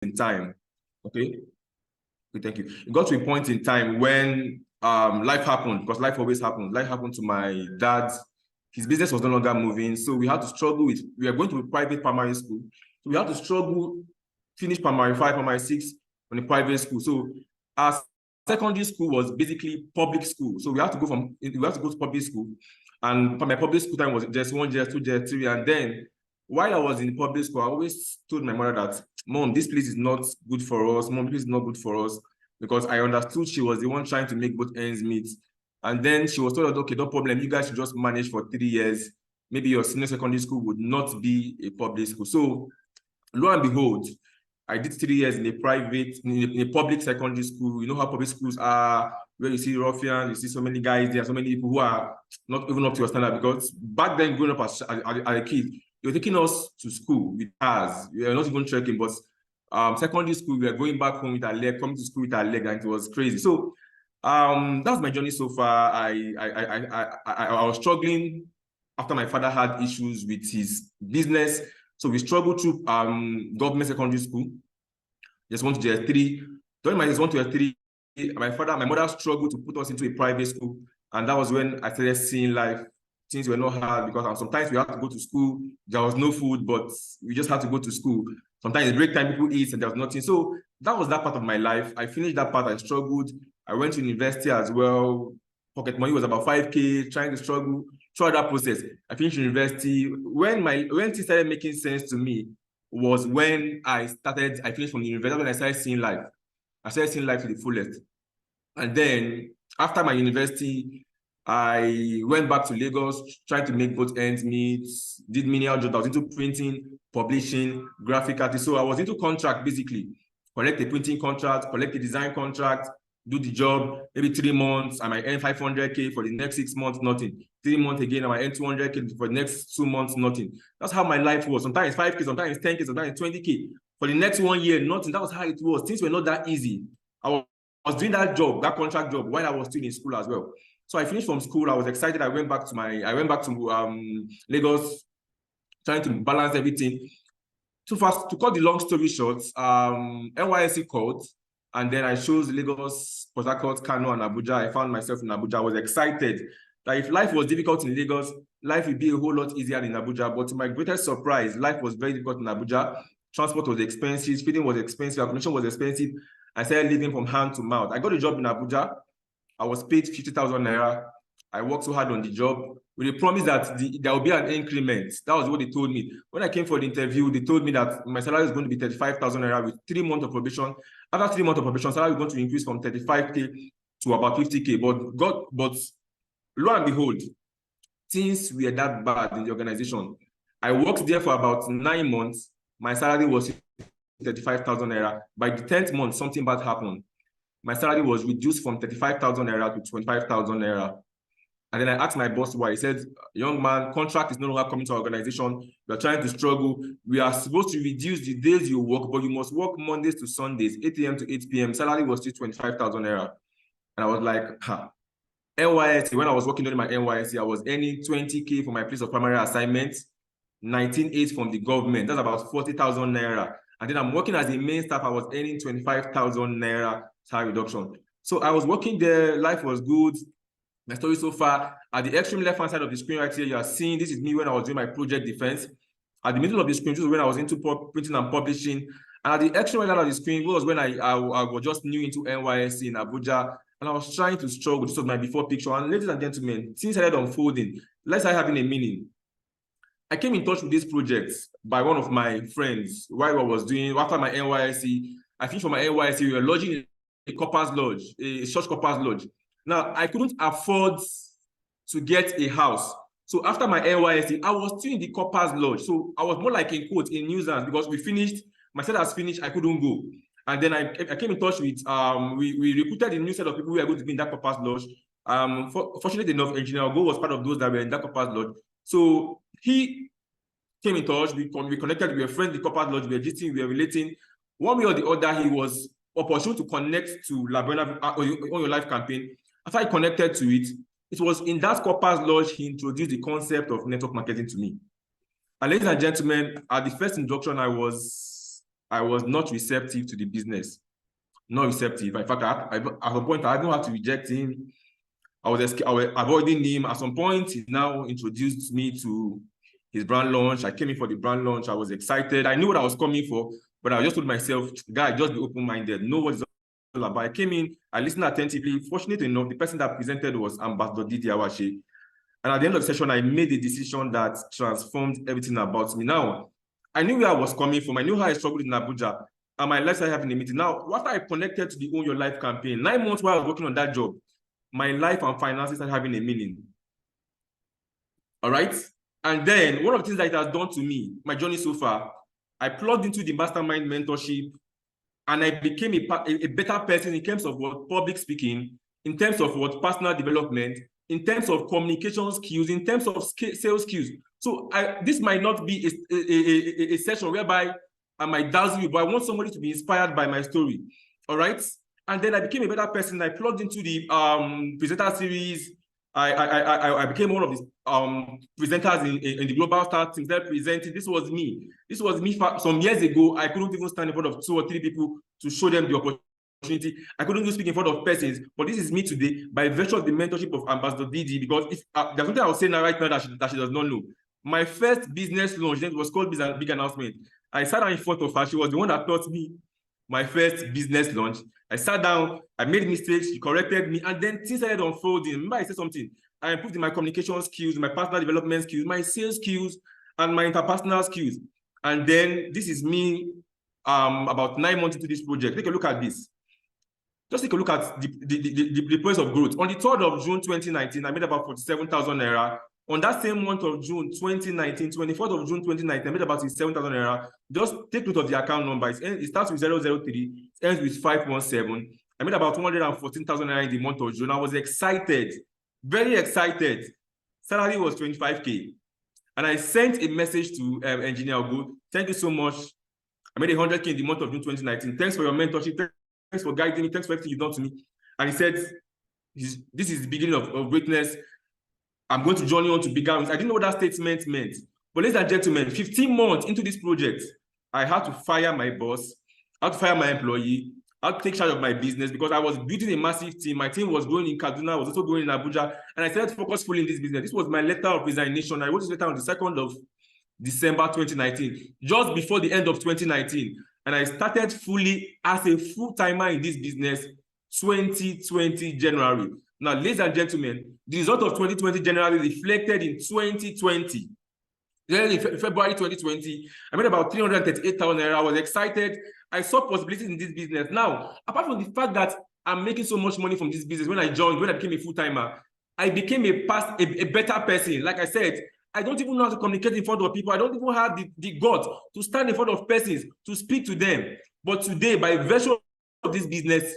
in time. Okay, thank you. It got to a point in time when life happened, because life always happens. Life happened to my dad. His business was no longer moving, so we had to struggle with. We are going to a private primary school, so we had to struggle, finish primary 5, primary 6 on a private school. So our secondary school was basically public school. So we had to go to public school, and my public school time was just 1 year, 2 year, 3 year, and then while I was in public school, I always told my mother that, Mom, this place is not good for us. Mom, this is not good for us, because I understood she was the one trying to make both ends meet. And then she was told that, okay, no problem, you guys should just manage for 3 years. Maybe your senior secondary school would not be a public school. So lo and behold, I did 3 years in a public secondary school. You know how public schools are, where you see ruffians, you see so many guys, there are so many people who are not even up to your standard, because back then, growing up as a kid, they were taking us to school with cars. We were not even trekking, but secondary school, we were going back home with our leg, coming to school with our leg, and it was crazy. So that's my journey so far. I was struggling after my father had issues with his business. So we struggled through government secondary school. Just 1 to year 3. During my just 1 to year 3, my mother struggled to put us into a private school. And that was when I started seeing life. Things were not hard, because sometimes we had to go to school. There was no food, but we just had to go to school. Sometimes break time, people eat, and there was nothing. So that was that part of my life. I finished that part. I struggled. I went to university as well. Pocket money was about 5K, trying to struggle throughout that process. I finished university. When things started making sense to me was when I finished from the university, when I started seeing life. I started seeing life to the fullest. And then after my university, I went back to Lagos, trying to make both ends meet, did menial jobs. I was into printing, publishing, graphic artist. So I was into contract, basically. Collect a printing contract, collect a design contract, do the job, maybe 3 months, I might earn 500K. For the next 6 months, nothing. 3 months again, I might earn 200K. For the next 2 months, nothing. That's how my life was. Sometimes 5K, sometimes 10K, sometimes 20K. For the next 1 year, nothing. That was how it was. Things were not that easy. I was doing that job, that contract job, while I was still in school as well. So I finished from school. I was excited. I went back to Lagos, trying to balance everything. To cut the long story short, NYSC called, and then I chose Lagos, Port Harcourt, Kano, and Abuja. I found myself in Abuja. I was excited that if life was difficult in Lagos, life would be a whole lot easier in Abuja. But to my greatest surprise, life was very difficult in Abuja. Transport was expensive, feeding was expensive, accommodation was expensive. I started living from hand to mouth. I got a job in Abuja. I was paid 50,000 naira. I worked so hard on the job with a promise that there will be an increment. That was what they told me. When I came for the interview, they told me that my salary is going to be 35,000 naira with 3 months of probation. After 3 months of probation, salary is going to increase from 35K to about 50K. But lo and behold, things were that bad in the organization. I worked there for about 9 months. My salary was 35,000 naira. By the 10th month, something bad happened. My salary was reduced from 35,000 naira to 25,000 naira. And then I asked my boss why. He said, young man, contract is no longer coming to our organization. We are trying to struggle. We are supposed to reduce the days you work, but you must work Mondays to Sundays, 8 a.m. to 8 p.m. Salary was still 25,000 naira. And I was like, NYSC, when I was working during my NYSC, I was earning 20K for my place of primary assignment, 19.8 from the government. That's about 40,000 naira. And then I'm working as a main staff. I was earning 25,000 naira salary reduction. So I was working there. Life was good. My story so far, at the extreme left-hand side of the screen right here, you are seeing this is me when I was doing my project defense. At the middle of the screen, this is when I was into printing and publishing. And at the extreme right side of the screen was when I was just new into NYSC in Abuja, and I was trying to struggle. This was my before picture. And ladies and gentlemen, things started unfolding. Let's start having a meaning. I came in touch with this project by one of my friends while I was doing, after my NYSC. I finished from my NYSC, we were lodging in a corpers lodge, a church corpers lodge. Now, I couldn't afford to get a house. So after my NYSC, I was still in the corpers lodge. So I was more like in quote in nuisance, because we finished, my set has finished, I couldn't go. And then I came in touch with, we recruited a new set of people who were going to be in that corpers lodge. Fortunately enough, Engineer Go was part of those that were in that corpers lodge. So he came in touch, we connected, we were friends, the corpers lodge, we were gisting, we were relating. One way or the other, he was opportune to connect to Buena on your life campaign. After I connected to it, it was in that corpers lodge he introduced the concept of network marketing to me. And ladies and gentlemen, at the first introduction, I was I was not receptive to the business. Not receptive. In fact, at some point, I don't have to reject him. I was avoiding him. At some point, he now introduced me to his brand launch. I came in for the brand launch. I was excited. I knew what I was coming for, but I just told myself, guy, just be open-minded. Know what it's all about. I came in, I listened attentively. Fortunately enough, the person that presented was Ambassador Didi Awashi. And at the end of the session, I made a decision that transformed everything about me. Now, I knew where I was coming from. I knew how I struggled in Abuja. And my life started having a meeting. Now, after I connected to the Own Your Life campaign, 9 months while I was working on that job, my life and finances started having a meaning. All right? And then one of the things that it has done to me, my journey so far, I plugged into the mastermind mentorship, and I became a better person in terms of what public speaking, in terms of what personal development, in terms of communication skills, in terms of sales skills. So this might not be a session whereby I might dazzle you, but I want somebody to be inspired by my story. All right. And then I became a better person. I plugged into the presenter series. I became one of the presenters in the Global Star teams that presented. This was me. This was me some years ago. I couldn't even stand in front of 2 or 3 people to show them the opportunity. I couldn't even speak in front of persons, but this is me today by virtue of the mentorship of Ambassador Didi. Because if there's something I will say now right now that she does not know. My first business launch, it was called Big Announcement. I sat down in front of her. She was the one that taught me my first business launch. I sat down, I made mistakes, she corrected me, and then things started unfolding. Remember, I said something. I improved in my communication skills, my personal development skills, my sales skills, and my interpersonal skills. And then this is me about 9 months into this project. Take a look at this. Just take a look at the process of growth. On the 3rd of June 2019, I made about 47,000 naira. On that same month of June 2019, 24th of June 2019, I made about 7,000 naira. Just take note of the account number. It starts with 003, it ends with 517. I made about 214,000 naira in the month of June. I was excited, very excited. Salary was 25K. And I sent a message to Engineer Ogo. Thank you so much. I made 100K in the month of June 2019. Thanks for your mentorship. Thanks for guiding me. Thanks for everything you've done to me. And he said, this is the beginning of greatness. I'm going to journey on to bigger wings. I didn't know what that statement meant. But ladies and gentlemen, 15 months into this project, I had to fire my boss. I had to fire my employee. I had to take charge of my business because I was building a massive team. My team was growing in Kaduna, was also growing in Abuja. And I started to focus fully in this business. This was my letter of resignation. I wrote this letter on the 2nd of December 2019, just before the end of 2019. And I started fully as a full-timer in this business 2020 January. Now, ladies and gentlemen, the result of 2020 January reflected in 2020. Then in February 2020, I made about 338,000 naira. I was excited. I saw possibilities in this business. Now, apart from the fact that I'm making so much money from this business, when I became a full-timer, I became a better person. Like I said, I don't even know how to communicate in front of people. I don't even have the guts to stand in front of persons, to speak to them. But today, by virtue of this business,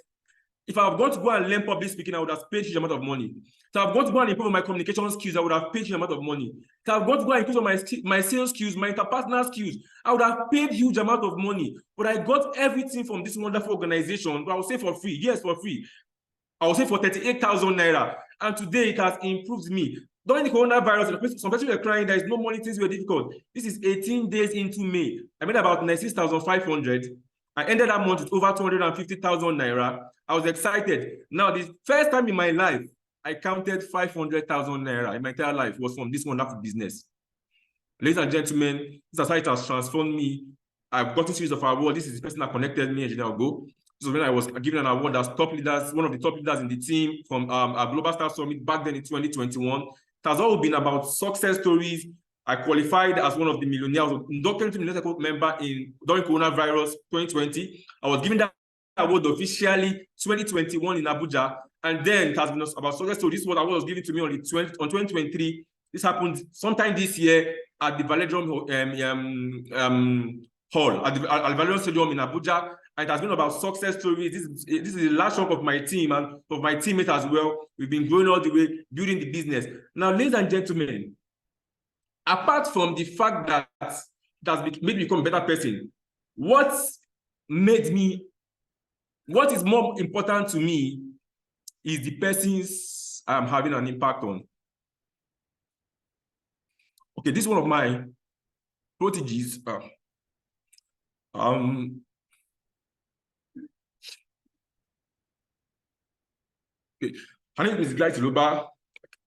if I have gone to go and learn public speaking, I would have paid a huge amount of money. If I have gone to go and improve my communication skills, I would have paid a huge amount of money. If I have gone to go and improve my sales skills, my interpersonal skills, I would have paid a huge amount of money. But I got everything from this wonderful organization. I will say for free. Yes, for free. I will say for 38,000 naira. And today it has improved me. During the coronavirus, some people were crying, there is no money, things were difficult. This is 18 days into May. I made about 96,500. I ended that month with over 250,000 naira. I was excited. Now, the first time in my life, I counted 500,000 naira in my entire life was from this wonderful business. Ladies and gentlemen, this is how it has transformed me. I've gotten a series of awards. This is the person that connected me, Engineer Ogo. So when I was given an award as top leaders, one of the top leaders in the team from our Global Star Summit back then in 2021. It has all been about success stories. I qualified as one of the millionaires, inducted into the Millionaires member during coronavirus 2020. I was given that award officially 2021 in Abuja. And then it has been about success stories. This is what award was given to me on 2023. This happened sometime this year at the Valerium Hall, at the Valerium Stadium in Abuja. And it has been about success stories. This is the last chunk of my team and of my teammates as well. We've been growing all the way, building the business. Now, ladies and gentlemen, apart from the fact that it has made me become a better person, what is more important to me is the persons I'm having an impact on. Okay, this is one of my proteges. Okay. Her name is Guy Tiloba.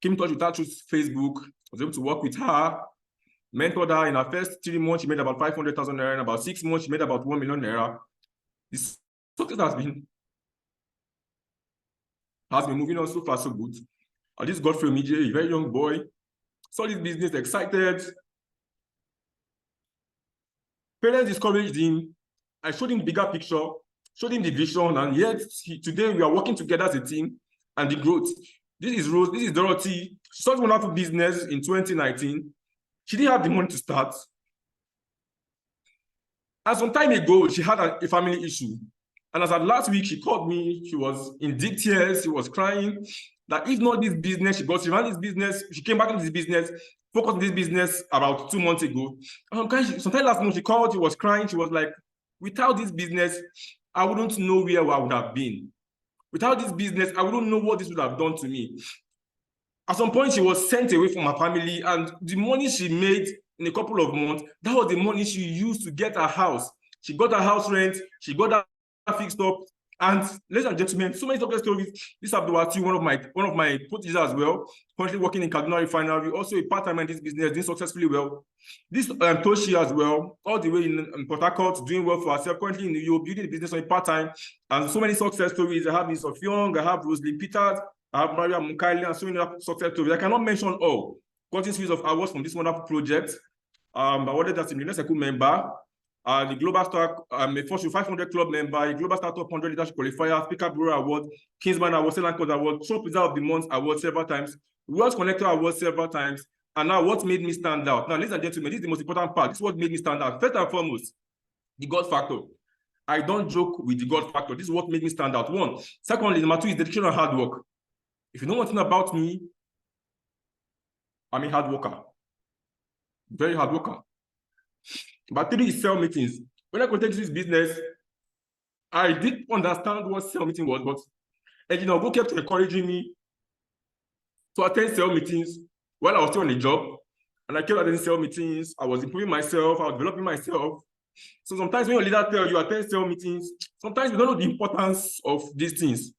Came in touch with her through Facebook. Was able to work with her, mentored her. In her first 3 months, she made about 500,000 naira. In about 6 months, she made about 1 million naira. This success has been moving on so far, so good. This Godfrey Mentee, a very young boy, saw this business, excited. Parents discouraged him. I showed him the bigger picture, showed him the vision, and yet today we are working together as a team and the growth. This is Rose, this is Dorothy. She started one wonderful business in 2019. She didn't have the money to start. And some time ago, she had a family issue. And as of last week, she called me. She was in deep tears. She was crying that if not this business, she ran this business. She came back into this business, focused on this business about 2 months ago. Sometime last month, she called. She was crying. She was like, without this business, I wouldn't know where I would have been. Without this business, I wouldn't know what this would have done to me. At some point, she was sent away from her family, and the money she made in a couple of months, that was the money she used to get her house. She got her house rent, she got her fixed up, and ladies and gentlemen, so many success stories. This Abdulwati, one of my coaches as well, currently working in Kaduna Refinery, also a part-time in this business, doing successfully well. This Toshi as well, all the way in Port Harcourt, doing well for herself, currently in New York, building the business on a part-time, and so many success stories. I have this of Young, I have Rosalind Peters, I have Maria Munkaili, and so many other success stories. I cannot mention all. Gotten series of awards from this wonderful project. I wanted as a Millionaire Circle member, the Global Star, a Fortune 500 Club member, a Global Startup 100 Leadership Qualifier, Speaker Bureau Award, Kingsman Award, Select Code Award, Top Preserve of the Month Award several times, World Connector Award several times, and now what made me stand out. Now, ladies and gentlemen, this is the most important part. This is what made me stand out. First and foremost, the God factor. I don't joke with the God factor. This is what made me stand out. One. Secondly, number two is dedication and hard work. If you know one thing about me, I'm a hard worker. Very hard worker. But three is sell meetings. When I got into this business, I did understand what sell meeting was, but Engineer Ogo kept encouraging me to attend sell meetings while I was still on the job. And I kept attending sell meetings. I was improving myself. I was developing myself. So sometimes when your leader tells you attend sell meetings, sometimes you don't know the importance of these things.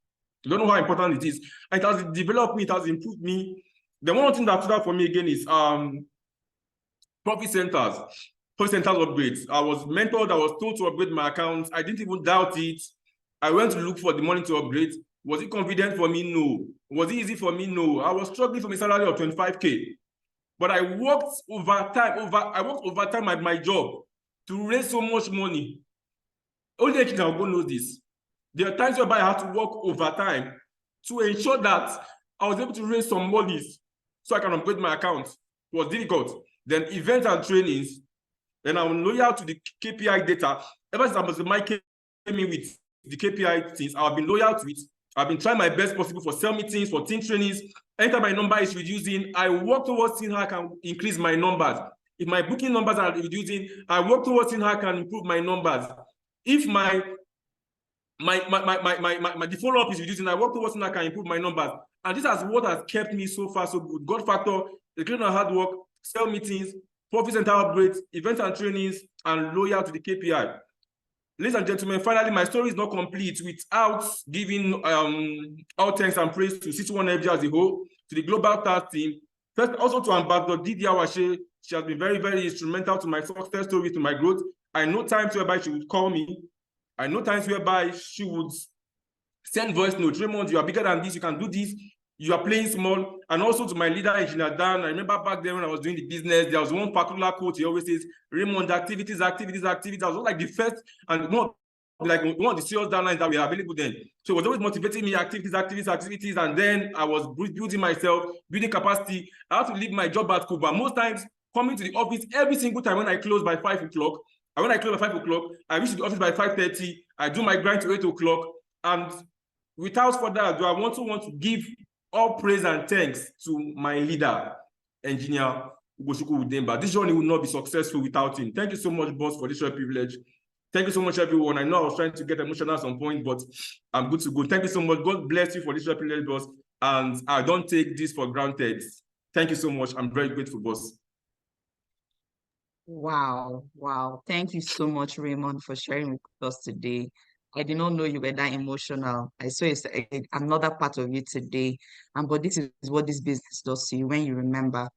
You don't know how important it is. And it has developed me, it has improved me. The one thing that stood out for me again is profit centers. Profit centers upgrades. I was mentored, I was told to upgrade my accounts. I didn't even doubt it. I went to look for the money to upgrade. Was it convenient for me? No. Was it easy for me? No. I was struggling for a salary of 25K. But I worked overtime at my job to raise so much money. Only Engineer Ogo knows this. There are times whereby I had to work overtime to ensure that I was able to raise some monies so I can upgrade my account. It was difficult. Then events and trainings. Then I'm loyal to the KPI data. Ever since Mike came in with the KPI things, I've been loyal to it. I've been trying my best possible for sell meetings, for team trainings. Anytime my number is reducing, I work towards seeing how I can increase my numbers. If my booking numbers are reducing, I work towards seeing how I can improve my numbers. If my the follow-up is reducing, I work towards seeing how I can improve my numbers. And this is what has kept me so far so good. God factor, the creation of hard work, sell meetings, profit center upgrades, events and trainings, and loyal to the KPI. Ladies and gentlemen, finally, my story is not complete without giving all thanks and praise to C21FG as a whole, to the Global Task team, first also to Ambassador Didi Awashe. She has been very, very instrumental to my success story, to my growth. I know times whereby she would call me. I know times whereby she would send voice notes. Raymond, you are bigger than this. You can do this. You are playing small. And also to my leader, Engineer Dan. I remember back then when I was doing the business, there was one particular quote he always says, Raymond, activities. I was like the first and one of the serious downlines that we are available then. So it was always motivating me, activities. And then I was building myself, building capacity. I had to leave my job at Cuba. Most times, coming to the office every single time when I close by 5 o'clock. And when I close by 5 o'clock, I reach the office by 5:30. I do my grind to 8 o'clock. And without further ado, I want to give all praise and thanks to my leader, Engineer Ugoshuku Udemba. This journey would not be successful without him. Thank you so much, boss, for this privilege. Thank you so much, everyone. I know I was trying to get emotional at some point, but I'm good to go. Thank you so much. God bless you for this privilege, boss. And I don't take this for granted. Thank you so much. I'm very grateful, boss. Wow, wow. Thank you so much, Raymond, for sharing with us today. I did not know you were that emotional. I saw another part of you today. But this is what this business does to you when you remember.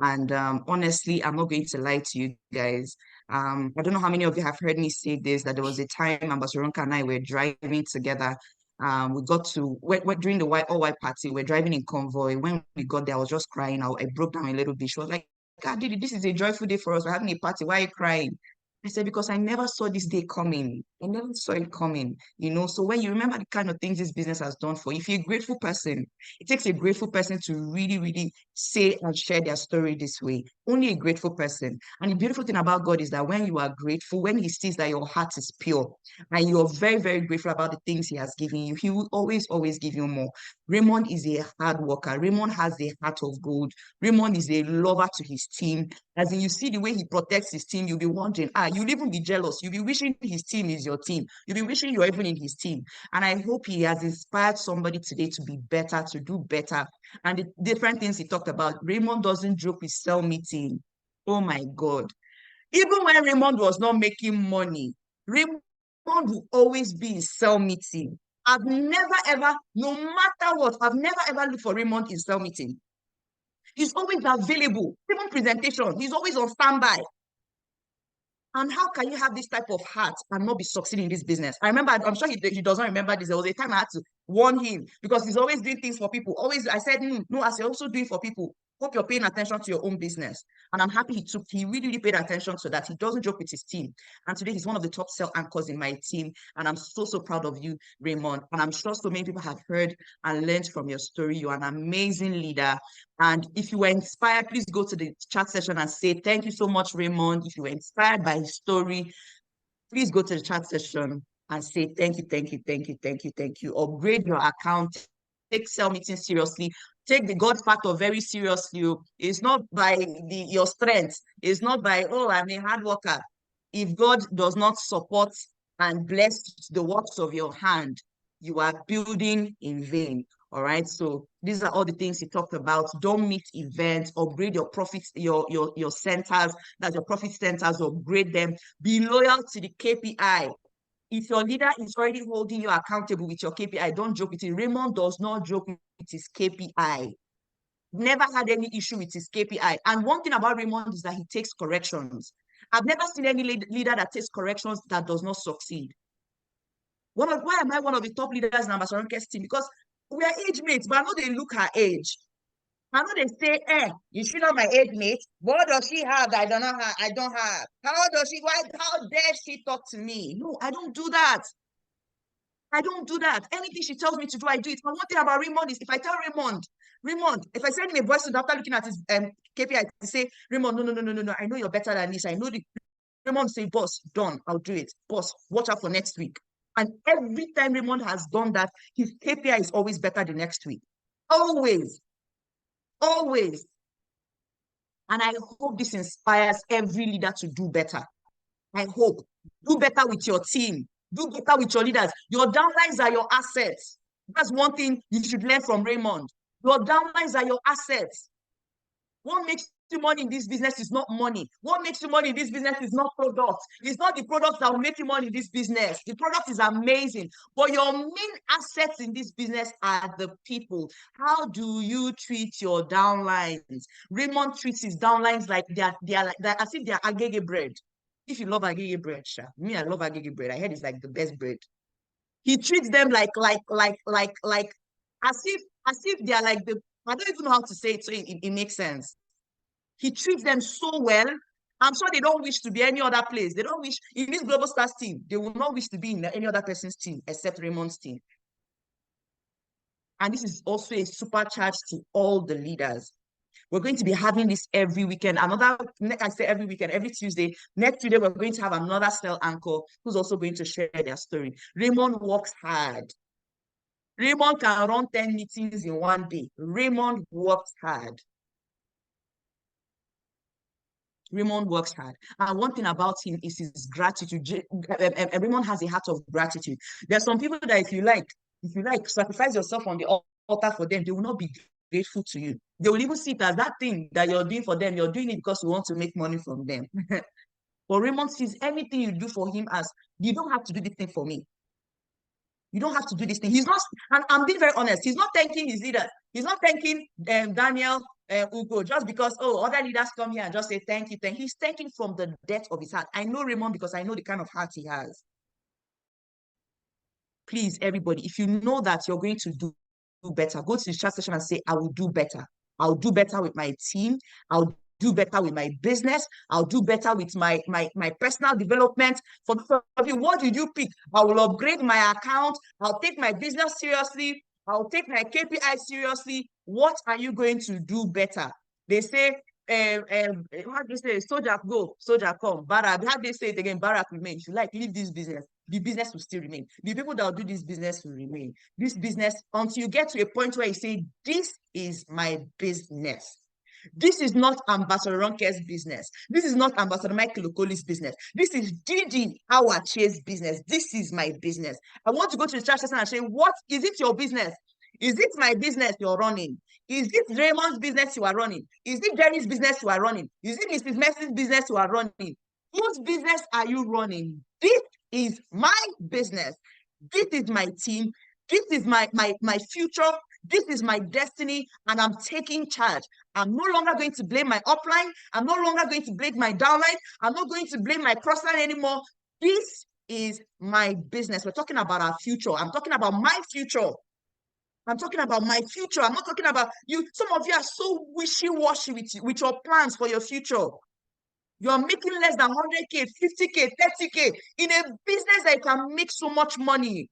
And honestly, I'm not going to lie to you guys. I don't know how many of you have heard me say this, that there was a time Ambassador and I were driving together. We got to during the all white party, we're driving in convoy. When we got there, I was just crying. I broke down a little bit. She was like, God, Didi, this is a joyful day for us. We're having a party. Why are you crying? I said, because I never saw this day coming. I never saw it coming, you know. So when you remember the kind of things this business has done for you, if you're a grateful person, it takes a grateful person to really, really say and share their story this way. Only a grateful person. And the beautiful thing about God is that when you are grateful, when He sees that your heart is pure and you're very, very grateful about the things He has given you, He will always, always give you more. Raymond is a hard worker. Raymond has the heart of gold. Raymond is a lover to his team. As in, you see the way he protects his team, you'll be wondering, you'll even be jealous. You'll be wishing his team is your team. You'll be wishing you're even in his team. And I hope he has inspired somebody today to be better, to do better. And the different things he talked about. Raymond doesn't joke with cell meeting. Oh my God. Even when Raymond was not making money, Raymond will always be in cell meeting. I've never ever, no matter what, I've never ever looked for Raymond in cell meeting. He's always available. Even presentation, he's always on standby. And how can you have this type of heart and not be succeeding in this business? I remember, I'm sure he doesn't remember this. There was a time I had to warn him because he's always doing things for people. Always, I said, no, as you're also doing for people, hope you're paying attention to your own business. And I'm happy he really, really paid attention to that. He doesn't joke with his team. And today he's one of the top sell anchors in my team. And I'm so, so proud of you, Raymond. And I'm sure so many people have heard and learned from your story. You're an amazing leader. And if you were inspired, please go to the chat session and say, thank you so much, Raymond. If you were inspired by his story, please go to the chat session and say, thank you, thank you, thank you, thank you, thank you. Upgrade your account. Take cell meeting seriously. Take the God factor very seriously. It's not by your strength. It's not by, oh, I'm a hard worker. If God does not support and bless the works of your hand, you are building in vain. All right. So these are all the things he talked about. Don't meet events, upgrade your profits, your centers, that's your profit centers, upgrade them. Be loyal to the KPI. If your leader is already holding you accountable with your KPI, don't joke with it. Raymond does not joke with his KPI. Never had any issue with his KPI. And one thing about Raymond is that he takes corrections. I've never seen any leader that takes corrections that does not succeed. Why am I one of the top leaders in Ambassador team? Because we are age mates, but I know they look her age. I know they say, is she not my age mate? What does she have that I don't know her? I don't have. How dare she talk to me? No, I don't do that. I don't do that. Anything she tells me to do, I do it. But one thing about Raymond is if I tell Raymond, if I send him a voice note after looking at his KPI to say, Raymond, no, I know you're better than this. I know the Raymond say, boss, done, I'll do it. Boss, watch out for next week. And every time Raymond has done that, his KPI is always better the next week. Always, always. And I hope this inspires every leader to do better. I hope. Do better with your team. Do better with your leaders. Your downlines are your assets. That's one thing you should learn from Raymond. Your downlines are your assets. What makes you money in this business is not money. What makes you money in this business is not products. It's not the products that will make you money in this business. The product is amazing, but your main assets in this business are the people. How do you treat your downlines? Raymond treats his downlines like they're as if they're agege bread. If you love agege bread, me, I love agege bread. I heard it's like the best bread. He treats them like as if they're like the, I don't even know how to say it so it makes sense. He treats them so well. I'm sure they don't wish to be any other place. They don't wish in this Global Stars team. They will not wish to be in any other person's team except Raymond's team. And this is also a supercharge to all the leaders. We're going to be having this every weekend. I say every weekend, every Tuesday. Next Tuesday, we're going to have another cell anchor who's also going to share their story. Raymond works hard. Raymond can run 10 meetings in one day. Raymond works hard. Raymond works hard. And one thing about him is his gratitude. Raymond has a heart of gratitude. There's some people that if you like, sacrifice yourself on the altar for them, they will not be grateful to you. They will even see it as that thing that you're doing for them. You're doing it because you want to make money from them. But Raymond sees everything you do for him as, you don't have to do this thing for me. You don't have to do this thing. He's not, and I'm being very honest, he's not thanking his leaders. He's not thanking Daniel Ugo just because, oh, other leaders come here and just say thank you. He's thanking from the depth of his heart. I know Raymond because I know the kind of heart he has. Please, everybody, if you know that you're going to do better, go to the chat session and say, I will do better. I'll do better with my team. I'll do better with my business. I'll do better with my personal development. For you, what did you pick? I will upgrade my account. I'll take my business seriously. I'll take my KPI seriously. What are you going to do better? They say, how do you say, soldier go, soldier come, Barak. How do they say it again? Barak remain. If you like, leave this business. The business will still remain. The people that will do this business will remain. This business, until you get to a point where you say, this is my business. This is not Ambassador Ronke's business. This is not Ambassador Michael Okoli's business. This is Didi Awache's business. This is my business. I want to go to the church and say, what is it your business? Is it my business you're running? Is it Raymond's business you are running? Is it Jerry's business you are running? Is it Mrs. Messi's business you are running? Whose business are you running? This is my business. This is my team. This is my future. This is my destiny, and I'm taking charge. I'm no longer going to blame my upline. I'm no longer going to blame my downline. I'm not going to blame my crossline anymore. This is my business. We're talking about our future. I'm talking about my future. I'm talking about my future. I'm not talking about you. Some of you are so wishy-washy with your plans for your future. You are making less than 100K, 50K, 30K in a business that you can make so much money.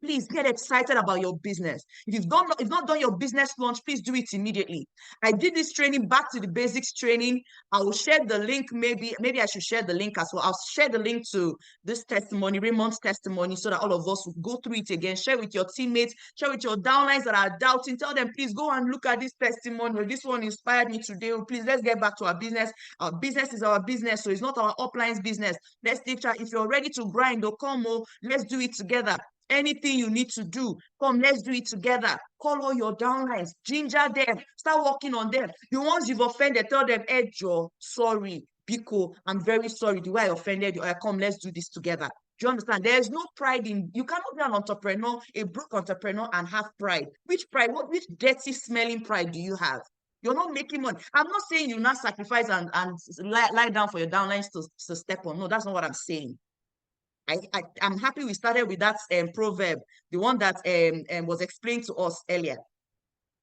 Please get excited about your business. If you've not done your business launch, please do it immediately. I did this training, back to the basics training. I will share the link. Maybe I should share the link as well. I'll share the link to this testimony, Raymond's testimony, so that all of us will go through it again. Share with your teammates, share with your downlines that are doubting. Tell them, please go and look at this testimony. This one inspired me today. Please, let's get back to our business. Our business is our business, so it's not our upline's business. Let's take charge. If you're ready to grind, come, let's do it together. Anything you need to do, come, let's do it together. Call all your downlines, ginger them, start working on them. The ones you've offended, tell them, hey, Joe, sorry, Biko, I'm very sorry. The way I offended you, come, let's do this together. Do you understand? There's no pride in, you cannot be an entrepreneur, a broke entrepreneur, and have pride. Which pride? Which dirty, smelling pride do you have? You're not making money. I'm not saying you not sacrifice and lie down for your downlines to step on. No, that's not what I'm saying. I'm happy we started with that proverb, the one that was explained to us earlier.